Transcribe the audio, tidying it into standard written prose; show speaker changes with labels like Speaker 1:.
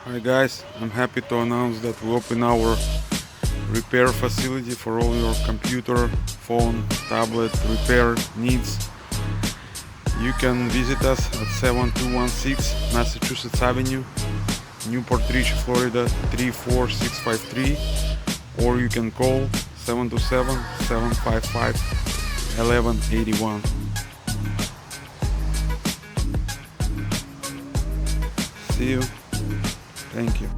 Speaker 1: Hi guys, I'm happy to announce that we open our repair facility for all your computer, phone, tablet repair needs. You can visit us at 7216 Massachusetts Avenue, Port Richey, Florida 34653, or you can call 727-755-1181. See you. Thank you.